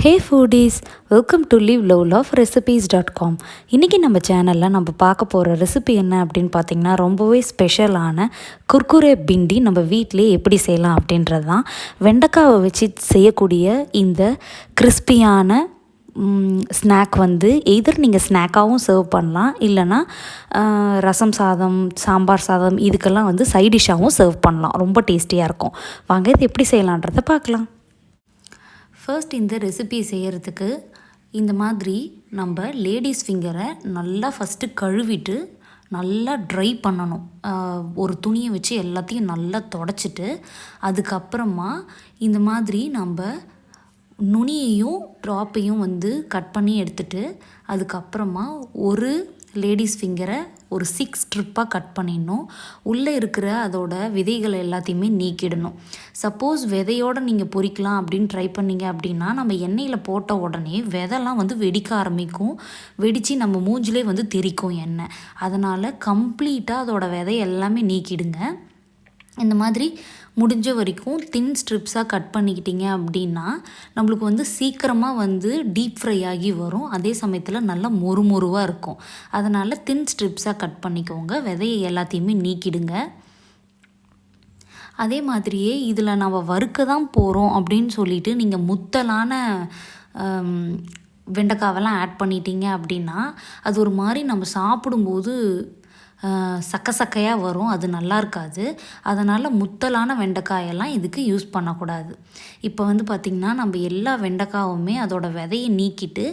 Hey foodies, welcome to liveloveloverecipes.com. இன்றைக்கி நம்ம சேனலில் நம்ம பார்க்க போகிற ரெசிபி என்ன அப்படின்னு பார்த்திங்கன்னா ரொம்பவே ஸ்பெஷலான குர்குரே பிண்டி நம்ம வீட்டிலே எப்படி செய்யலாம் அப்படின்றது தான். வெண்டைக்காவை வச்சு செய்யக்கூடிய இந்த கிறிஸ்பியான ஸ்நாக் எய்தர் நீங்கள் ஸ்நாக்காகவும் சர்வ் பண்ணலாம், இல்லைனா ரசம் சாதம், சாம்பார் சாதம் இதுக்கெல்லாம் சைட் டிஷ்ஷாகவும் சர்வ் பண்ணலாம். ரொம்ப டேஸ்டியாக இருக்கும். வாங்க இது எப்படி செய்யலான்றதை பார்க்கலாம். ஃபர்ஸ்ட் இந்த ரெசிபி செய்கிறதுக்கு இந்த மாதிரி நம்ம லேடிஸ் ஃபிங்கரை நல்லா ஃபஸ்ட்டு கழுவிட்டு நல்லா ட்ரை பண்ணணும். ஒரு துணியை வச்சு எல்லாத்தையும் நல்லா தொடச்சிட்டு அதுக்கப்புறமா இந்த மாதிரி நம்ம நுனியையும் ட்ராப்பையும் கட் பண்ணி எடுத்துட்டு அதுக்கப்புறமா ஒரு லேடிஸ் ஃபிங்கரை ஒரு 6 ஸ்ட்ரிப்பாக கட் பண்ணிடணும். உள்ளே இருக்கிற அதோட விதைகளை எல்லாத்தையுமே நீக்கிடணும். சப்போஸ் விதையோடு நீங்கள் பொரிக்கலாம் அப்படின்னு ட்ரை பண்ணிங்க அப்படின்னா நம்ம எண்ணெயில் போட்ட உடனே விதைலாம் வெடிக்க ஆரம்பிக்கும். வெடித்து நம்ம மூஞ்சிலே தெறிக்கும் எண்ணெய். அதனால் கம்ப்ளீட்டாக அதோட விதை எல்லாமே நீக்கிடுங்க. இந்த மாதிரி முடிஞ்ச வரைக்கும் தின் ஸ்ட்ரிப்ஸாக கட் பண்ணிக்கிட்டிங்க அப்படின்னா நம்மளுக்கு சீக்கிரமாக டீப் ஃப்ரை ஆகி வரும். அதே சமயத்தில் நல்லா மொறுமொறுவாக இருக்கும். அதனால் தின் ஸ்ட்ரிப்ஸாக கட் பண்ணிக்கோங்க. விதையை எல்லாத்தையுமே நீக்கிடுங்க. அதே மாதிரியே இதில் நம்ம வறுக்க தான் போகிறோம் அப்படின்னு சொல்லிட்டு நீங்கள் முத்தலான வெண்டைக்காவெல்லாம் ஆட் பண்ணிட்டீங்க அப்படின்னா அது ஒரு மாதிரி நம்ம சாப்பிடும்போது சக்கையாக வரும். அது நல்லா இருக்காது. அதனால் முத்தலான வெண்டைக்காயெல்லாம் இதுக்கு யூஸ் பண்ணக்கூடாது. இப்போ பார்த்திங்கன்னா நம்ம எல்லா வெண்டைக்காவுமே அதோட விதையை நீக்கிட்டு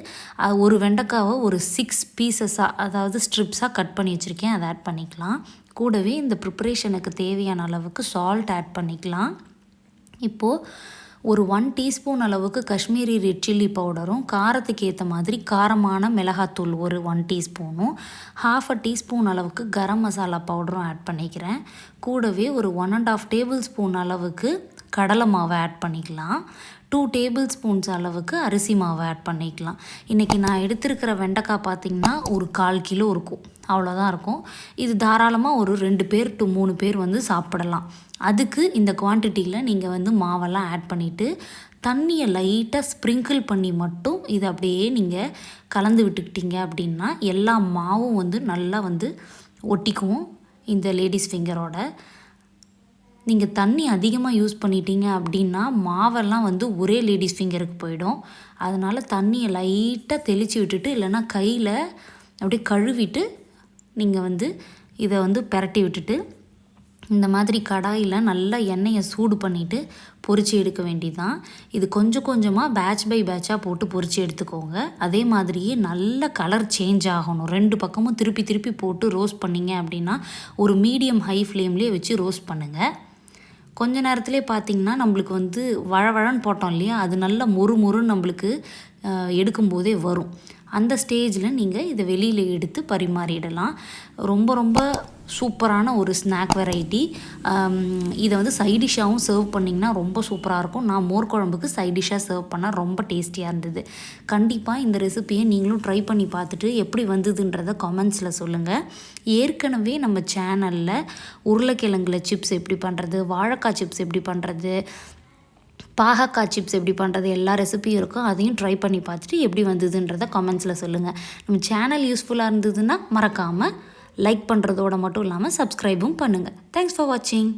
ஒரு வெண்டைக்காவை ஒரு 6 பீசஸாக அதாவது ஸ்ட்ரிப்ஸாக கட் பண்ணி வச்சுருக்கேன். அதை ஆட் பண்ணிக்கலாம். கூடவே இந்த ப்ரிப்பரேஷனுக்கு தேவையான அளவுக்கு சால்ட் ஆட் பண்ணிக்கலாம். இப்போது ஒரு 1 டீஸ்பூன் அளவுக்கு காஷ்மீரி ரெட் சில்லி பவுடரும் காரத்துக்கு ஏற்ற மாதிரி காரமான மிளகாத்தூள் ஒரு 1 டீஸ்பூனும் 1/2 டீஸ்பூன் அளவுக்கு கரம் மசாலா பவுடரும் ஆட் பண்ணிக்கிறேன். கூடவே ஒரு 1.5 டேபிள் ஸ்பூன் அளவுக்கு கடலை மாவை ஆட் பண்ணிக்கலாம். 2 டேபிள் ஸ்பூன்ஸ் அளவுக்கு அரிசி மாவை ஆட் பண்ணிக்கலாம். இன்றைக்கி நான் எடுத்திருக்கிற வெண்டைக்காய் பார்த்திங்கன்னா ஒரு 1/4 கிலோ இருக்கும். அவ்வளோதான் இருக்கும். இது தாராளமாக ஒரு 2 பேர் to 3 பேர் சாப்பிடலாம். அதுக்கு இந்த குவான்டிட்டியில் நீங்கள் மாவெல்லாம் ஆட் பண்ணிவிட்டு தண்ணியை லைட்டாக ஸ்ப்ரிங்கிள் பண்ணி மட்டும் இதை அப்படியே நீங்கள் கலந்து விட்டுக்கிட்டீங்க அப்படின்னா எல்லா மாவும் நல்லா ஒட்டிக்கும் இந்த லேடிஸ் ஃபிங்கரோட. நீங்கள் தண்ணி அதிகமாக யூஸ் பண்ணிட்டீங்க அப்படின்னா மாவெல்லாம் ஒரே லேடிஸ் ஃபிங்கருக்கு போயிடும். அதனால் தண்ணியை லைட்டாக தெளித்து விட்டுட்டு இல்லைன்னா கையில் அப்படியே கழுவிட்டு நீங்கள் இதை பிரட்டி விட்டுட்டு இந்த மாதிரி கடாயில் நல்லா எண்ணெயை சூடு பண்ணிவிட்டு பொரித்து எடுக்க வேண்டியதான். இது கொஞ்சம் கொஞ்சமாக பேட்ச் பை பேட்சாக போட்டு பொரித்து எடுத்துக்கோங்க. அதே மாதிரியே நல்ல கலர் சேஞ்ச் ஆகணும். 2 பக்கமும் திருப்பி திருப்பி போட்டு ரோஸ்ட் பண்ணிங்க அப்படின்னா ஒரு மீடியம் ஹை ஃப்ளேம்லேயே வச்சு ரோஸ்ட் பண்ணுங்கள். கொஞ்ச நேரத்துலேயே பார்த்திங்கன்னா நம்மளுக்கு வழவழன்னு போட்டோம் இல்லையா, அது நல்லா மொறுன்னு நம்மளுக்கு எடுக்கும்போதே வரும். அந்த ஸ்டேஜில் நீங்கள் இதை வெளியில் எடுத்து பரிமாறிடலாம். ரொம்ப ரொம்ப சூப்பரான ஒரு ஸ்நாக் வெரைட்டி. இதை சைட் டிஷ்ஷாகவும் சர்வ் பண்ணிங்கன்னா ரொம்ப சூப்பராக இருக்கும். நான் மோர் குழம்புக்கு சைட் டிஷ்ஷாக சர்வ் பண்ணால் ரொம்ப டேஸ்டியாக இருந்தது. கண்டிப்பாக இந்த ரெசிப்பியை நீங்களும் ட்ரை பண்ணி பார்த்துட்டு எப்படி வந்ததுன்றதை கமெண்ட்ஸில் சொல்லுங்கள். ஏற்கனவே நம்ம சேனலில் உருளைக்கிழங்குல சிப்ஸ் எப்படி பண்ணுறது, வாழைக்காய் சிப்ஸ் எப்படி பண்ணுறது, பாகக்காய் சிப்ஸ் எப்படி பண்ணுறது எல்லா ரெசிபியும் இருக்கும். அதையும் ட்ரை பண்ணி பார்த்துட்டு எப்படி வந்ததுன்றதை கமெண்ட்ஸில் சொல்லுங்கள். நம்ம சேனல் யூஸ்ஃபுல்லாக இருந்ததுன்னா மறக்காமல் லைக் பண்ணுறதோட மட்டும் இல்லாமல் சப்ஸ்கிரைபும் பண்ணுங்கள். தேங்க்ஸ் ஃபார் வாட்சிங்.